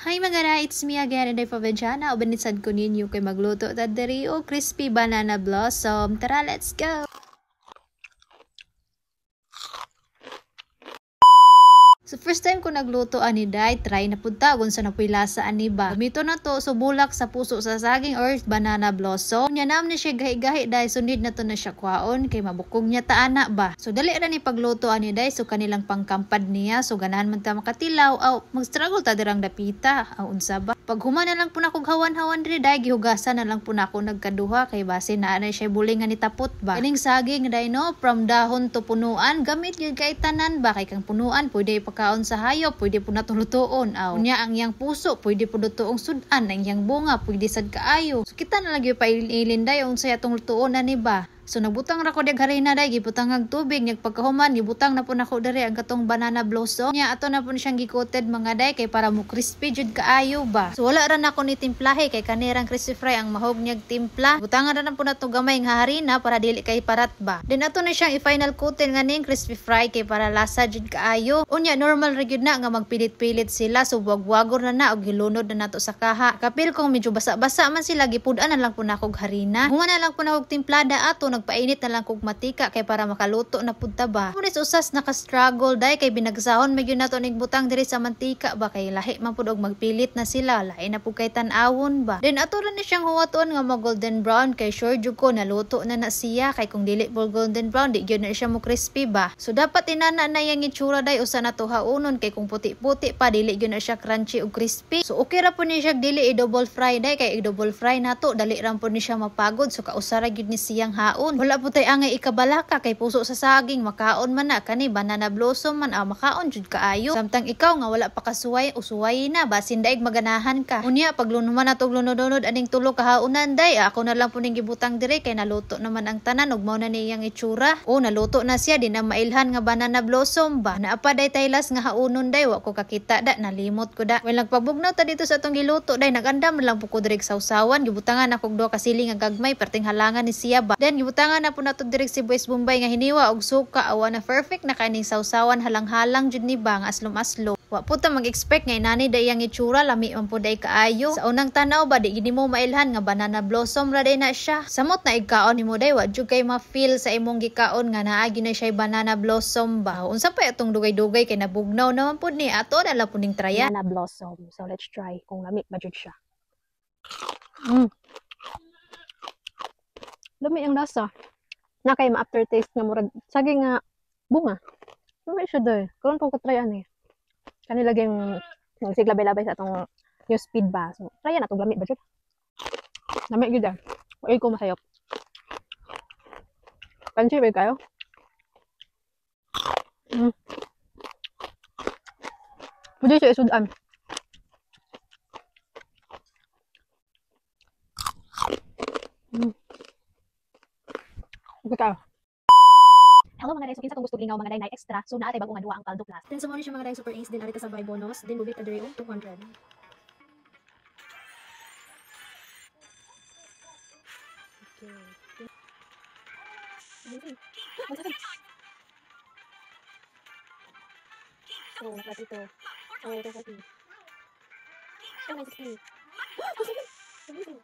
Hi mga na, it's me again, Inday Provinciana. Ubanisad ko ninyo kay magluto ta diri o crispy banana blossom. Tara, let's go! So first time ko nagluto ani day, try na punta kung sa napoy lasa ani ba. Gamito na to so bulak sa puso sa saging or banana blossom. Nya nam ni siya gahi-gahi day, so need na to na siya kwaon kay mabukog niya taana ba. So dali ra ni pagluto ani day, so kanilang pangkampad niya, so ganahan man ta makatilaw aw mag-struggle ta dirang dapita. Aw unsa ba? Pag human na lang po na kog hawan-hawan diri day, gihugasan na lang po na ako nagkaduha kay base na anay siya bulingan ni tapot ba. Kaning saging day no, from dahon to punuan, gamit gyud kay tanan ba, kay kang punuan pwede kaon sa hayop, pwede po natong lutoon. Unya ang iyang puso, pwede po lutoong sudan. Ang iyang bunga, pwede sad kaayo. So kita na lagi pa ilinday yung sa atong lutoon na ni ba. So nagbutang ra ko dig harina day, gibutang ang tubig, nya pagkahuman gibutang na po nako diri ang katong banana blossom. Nya ato na po siyang gikoted mga day kay para mo crispy jud kaayo ba. So wala ra nako ni timplahe kay kanirang crispy fry ang mahog niyag timpla. Butangan ra na po nato gamay nga harina para dili kay parat ba. Then ato na siyang i-final coating nga ning crispy fry kay para lasa jud kaayo. Unya normal ra gyud na nga magpilit-pilit sila, so wagwagor na og gilunod na nato sa kaha. Kapil kung medyo basa-basa man sila, gipudan na lang po nako harina. Hunga na lang po nako timplada ato, nagpainit na lang kog matika kay para makaluto na pud ta ba. Punis usas naka-struggle day kay binagsahon medyo nato ning butang diri sa mantika ba, kay lahi man pud og magpilit na sila, lahi na pud kay tan-awon ba. Then ato ra ni siyang huwaton nga mag golden brown kay sure jud ko naluto na na siya, kay kung dili pud golden brown di gyud na siya mo crispy ba. So dapat inana na yang itsura day usa na to haunon, kay kung puti-puti pa dili gyud na siya crunchy ug crispy. So okay ra pud ni siya dili i-double fry day, kay i-double fry nato dali ra pud ni siya mapagod, so kausara gyud ni siyang haon. Wala po tay angay ikabalaka kay puso sa saging, makaon man na kani banana blossom man makaon jud kaayo. Samtang ikaw nga wala pa kasuway, usuway na basin daig maganahan ka. Unya pag lunuman na tog lunod-lunod aning tulo ka haunan day, ako na lang po ning gibutang dire kay naluto naman ang tanan ug mao na niyang itsura. O naluto na siya, di na mailhan nga banana blossom ba. Naapa day taylas nga haunon day, wa ko kakita da, nalimot ko da. Well nagpabugnaw ta dito sa atong giluto day, nagandam lang po ko dire sa usawan, gibutangan ako duha ka siling nga gagmay perting halangan ni siya ba. Then gibutangan na po nato direk si Boys Bombay nga hiniwa og suka, awa na perfect na kaning sausawan, halang-halang jud ni ba nga aslom-aslo. Wa po ta mag-expect nga inani day ang itsura, lami man po day kaayo. Sa unang tanaw ba di gid mo mailhan nga banana blossom ra day na siya. Samot na igkaon nimo day, wa jud kay ma-feel sa imong gikaon nga naa gyud na siya banana blossom ba. Unsa pa itong dugay-dugay kay nabugnaw naman pud ni, ato na lang pud ning trya banana blossom. So let's try kung lami ba jud siya. Lami ang lasa. Na kay ma-aftertaste nga murag saging nga bunga. Lami siya day. Karon ko try ani. Kani lagi yung siglabay-labay sa atong yung speed ba. So try na to, lami ba jud. Lami gyud ah. Oy ko masayop. Pansi ba kayo? Pwede siya isudan. Okay kayo. Hello mga day, so kinsa kung gusto lingaw mga day na extra, so naatay bagong nga duha ang Caldo Plus. Then sa mo ni siya mga day super ace din arita sa buy bonus, din bubik ta diri og 200. So, plus ito. So, ito 40. Oh, 960. Amazing.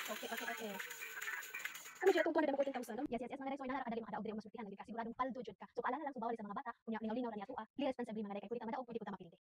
Okay. Kami siya itong 214,000, no? Yes. Mga day, so nanakadali mga daog diri ang masultihan. Naging kasiguradong paldo jud ka. So, paalala lang, so bawal sa mga bata. Kunya, lingaw-lingaw na niya ito, Really expensive mga day. Kay kulit ang madaog, pwede ko